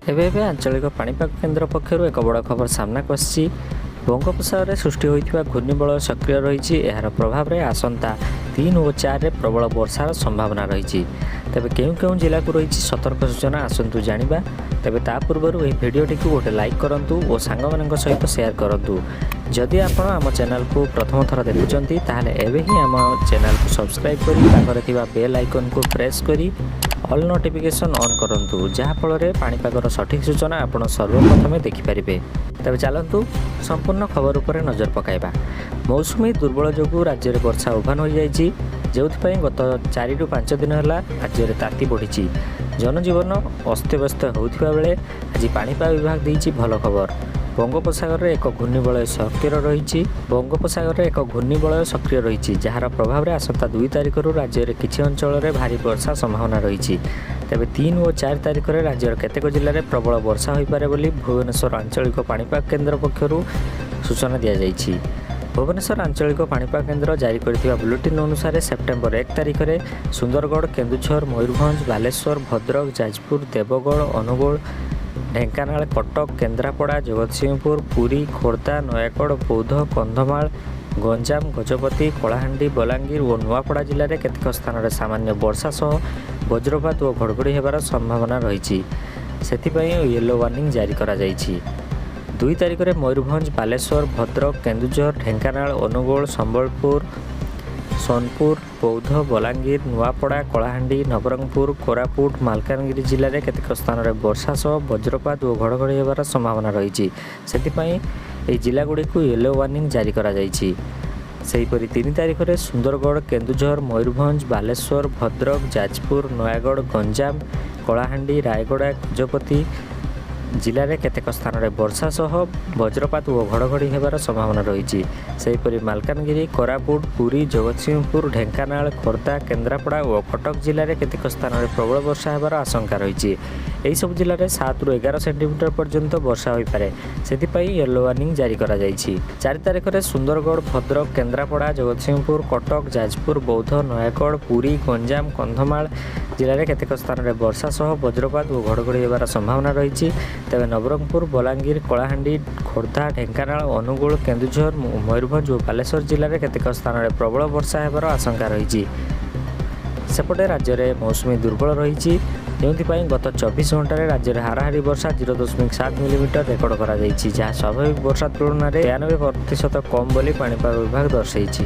ଏବେ ଆଞ୍ଚଳିକ ପାଣିପାଗ କେନ୍ଦ୍ର ପକ୍ଷରୁ ଏକ ବଡ଼ ଖବର ସାମ୍ନାକୁ ଆସିଛି। ବଙ୍ଗୋପସାଗରରେ ସୃଷ୍ଟି ହୋଇଥିବା ଘୂର୍ଣ୍ଣିବଳୟ ସକ୍ରିୟ ରହିଛି। ଏହାର ପ୍ରଭାବରେ ଆସନ୍ତା 3 ଓ 4ରେ ପ୍ରବଳ ବର୍ଷାର ସମ୍ଭାବନା ରହିଛି। ତେବେ କେଉଁ କେଉଁ ଜିଲ୍ଲାକୁ ରହିଛି ସତର୍କ ସୂଚନା ଆସନ୍ତୁ ଜାଣିବା। ତେବେ ତା ପୂର୍ବରୁ ଏହି ଭିଡ଼ିଓଟିକୁ ଗୋଟେ ଲାଇକ୍ କରନ୍ତୁ ଓ ସାଙ୍ଗମାନଙ୍କ ସହିତ ସେୟାର କରନ୍ତୁ। ଯଦି ଆପଣ ଆମ ଚ୍ୟାନେଲକୁ ପ୍ରଥମ ଥର ଦେଖୁଛନ୍ତି ତାହେଲେ ଏବେ ହିଁ ଆମ ଚ୍ୟାନେଲକୁ ସବସ୍କ୍ରାଇବ୍ କରି ପାଖରେ ଥିବା ବେଲ୍ ଆଇକନ୍କୁ ପ୍ରେସ୍ କରି ଅଲ୍ ନୋଟିଫିକେସନ୍ ଅନ୍ କରନ୍ତୁ, ଯାହାଫଳରେ ପାଣିପାଗର ସଠିକ୍ ସୂଚନା ଆପଣ ସର୍ବପ୍ରଥମେ ଦେଖିପାରିବେ। ତେବେ ଚାଲନ୍ତୁ ସମ୍ପୂର୍ଣ୍ଣ ଖବର ଉପରେ ନଜର ପକାଇବା। ମୌସୁମୀ ଦୁର୍ବଳ ଯୋଗୁଁ ରାଜ୍ୟରେ ବର୍ଷା ଉଭାନ ହୋଇଯାଇଛି, ଯେଉଁଥିପାଇଁ ଗତ 4ରୁ 5 ଦିନ ହେଲା ରାଜ୍ୟରେ ତାତି ବଢ଼ିଛି। ଜନଜୀବନ ଅସ୍ତବ୍ୟସ୍ତ ହେଉଥିବା ବେଳେ ଆଜି ପାଣିପାଗ ବିଭାଗ ଦେଇଛି ଭଲ ଖବର। ବଙ୍ଗୋପସାଗରରେ ଏକ ଘୂର୍ଣ୍ଣିବଳୟ ସକ୍ରିୟ ରହିଛି, ଯାହାର ପ୍ରଭାବରେ ଆସନ୍ତା 2 ତାରିଖରୁ ରାଜ୍ୟରେ କିଛି ଅଞ୍ଚଳରେ ଭାରୀ ବର୍ଷା ସମ୍ଭାବନା ରହିଛି। ତେବେ 3 ଓ 4 ତାରିଖରେ ରାଜ୍ୟର କେତେକ ଜିଲ୍ଲାରେ ପ୍ରବଳ ବର୍ଷା ହୋଇପାରେ ବୋଲି ଭୁବନେଶ୍ୱର ଆଞ୍ଚଳିକ ପାଣିପାଗ କେନ୍ଦ୍ର ପକ୍ଷରୁ ସୂଚନା ଦିଆଯାଇଛି। ଭୁବନେଶ୍ୱର ଆଞ୍ଚଳିକ ପାଣିପାଗ କେନ୍ଦ୍ର ଜାରି କରିଥିବା ବୁଲେଟିନ୍ ଅନୁସାରେ ସେପ୍ଟେମ୍ବର 1 ତାରିଖରେ ସୁନ୍ଦରଗଡ଼, କେନ୍ଦୁଝର, ମୟୂରଭଞ୍ଜ, ବାଲେଶ୍ୱର, ଭଦ୍ରକ, ଯାଜପୁର, ଦେବଗଡ଼, ଅନୁଗୁଳ, ଢେଙ୍କାନାଳ, କଟକ, କେନ୍ଦ୍ରାପଡ଼ା, ଜଗତସିଂହପୁର, ପୁରୀ, ଖୋର୍ଦ୍ଧା, ନୟାଗଡ଼, ବୌଦ୍ଧ, କନ୍ଧମାଳ, ଗଞ୍ଜାମ, ଗଜପତି, କଳାହାଣ୍ଡି, ବଲାଙ୍ଗୀର ଓ ନୂଆପଡ଼ା ଜିଲ୍ଲାରେ କେତେକ ସ୍ଥାନରେ ସାମାନ୍ୟ ବର୍ଷା ସହ ବଜ୍ରପାତ ଓ ଘଡ଼ଘଡ଼ି ହେବାର ସମ୍ଭାବନା ରହିଛି। ସେଥିପାଇଁ ୟେଲୋ ୱାର୍ଣ୍ଣିଂ ଜାରି କରାଯାଇଛି। 2 ତାରିଖରେ ମୟୂରଭଞ୍ଜ, ବାଲେଶ୍ୱର, ଭଦ୍ରକ, କେନ୍ଦୁଝର, ଢେଙ୍କାନାଳ, ଅନୁଗୁଳ, ସମ୍ବଲପୁର, ସୋନପୁର, ବୌଦ୍ଧ, ବଲାଙ୍ଗୀର, ନୂଆପଡ଼ା, କଳାହାଣ୍ଡି, ନବରଙ୍ଗପୁର, କୋରାପୁଟ, ମାଲକାନଗିରି ଜିଲ୍ଲାରେ କେତେକ ସ୍ଥାନରେ ବର୍ଷା ସହ ବଜ୍ରପାତ ଓ ଘଡ଼ଘଡ଼ି ହେବାର ସମ୍ଭାବନା ରହିଛି। ସେଥିପାଇଁ ଏହି ଜିଲ୍ଲାଗୁଡ଼ିକୁ ୟେଲୋ ୱାର୍ଣ୍ଣିଂ ଜାରି କରାଯାଇଛି। ସେହିପରି 3 ତାରିଖରେ ସୁନ୍ଦରଗଡ଼, କେନ୍ଦୁଝର, ମୟୂରଭଞ୍ଜ, ବାଲେଶ୍ୱର, ଭଦ୍ରକ, ଯାଜପୁର, ନୟାଗଡ଼, ଗଞ୍ଜାମ, କଳାହାଣ୍ଡି, ରାୟଗଡ଼ା, ଗଜପତି ଜିଲ୍ଲାରେ କେତେକ ସ୍ଥାନରେ ବର୍ଷା ସହ ବଜ୍ରପାତ ଓ ଘଡ଼ଘଡ଼ି ହେବାର ସମ୍ଭାବନା ରହିଛି। ସେହିପରି ମାଲକାନଗିରି, କୋରାପୁଟ, ପୁରୀ, ଜଗତସିଂହପୁର, ଢେଙ୍କାନାଳ, ଖୋର୍ଦ୍ଧା, କେନ୍ଦ୍ରାପଡ଼ା ଓ କଟକ ଜିଲ୍ଲାରେ କେତେକ ସ୍ଥାନରେ ପ୍ରବଳ ବର୍ଷା ହେବାର ଆଶଙ୍କା ରହିଛି। ଏହିସବୁ ଜିଲ୍ଲାରେ 7ରୁ 11 ସେଣ୍ଟିମିଟର ପର୍ଯ୍ୟନ୍ତ ବର୍ଷା ହୋଇପାରେ। ସେଥିପାଇଁ ୟେଲୋ ୱାର୍ଣ୍ଣିଂ ଜାରି କରାଯାଇଛି। 4 ତାରିଖରେ ସୁନ୍ଦରଗଡ଼, ଭଦ୍ରକ, କେନ୍ଦ୍ରାପଡ଼ା, ଜଗତସିଂହପୁର, କଟକ, ଯାଜପୁର, ବୌଦ୍ଧ, ନୟାଗଡ଼, ପୁରୀ, ଗଞ୍ଜାମ, କନ୍ଧମାଳ ଜିଲ୍ଲାରେ କେତେକ ସ୍ଥାନରେ ବର୍ଷା ସହ ବଜ୍ରପାତ ଓ ଘଡ଼ଘଡ଼ି ହେବାର ସମ୍ଭାବନା ରହିଛି। ତେବେ ନବରଙ୍ଗପୁର, ବଲାଙ୍ଗୀର, କଳାହାଣ୍ଡି, ଖୋର୍ଦ୍ଧା, ଢେଙ୍କାନାଳ, ଅନୁଗୁଳ, କେନ୍ଦୁଝର, ମୟୂରଭଞ୍ଜ ଓ ବାଲେଶ୍ୱର ଜିଲ୍ଲାରେ କେତେକ ସ୍ଥାନରେ ପ୍ରବଳ ବର୍ଷା ହେବାର ଆଶଙ୍କା ରହିଛି। ସେପଟେ ରାଜ୍ୟରେ ମୌସୁମୀ ଦୁର୍ବଳ ରହିଛି, ଯେଉଁଥିପାଇଁ ଗତ 24 ଘଣ୍ଟାରେ ରାଜ୍ୟରେ ହାରାହାରି ବର୍ଷା 0.7 ମିଲିମିଟର ରେକର୍ଡ କରାଯାଇଛି, ଯାହା ସ୍ୱାଭାବିକ ବର୍ଷା ତୁଳନାରେ 93% କମ୍ ବୋଲି ପାଣିପାଗ ବିଭାଗ ଦର୍ଶାଇଛି।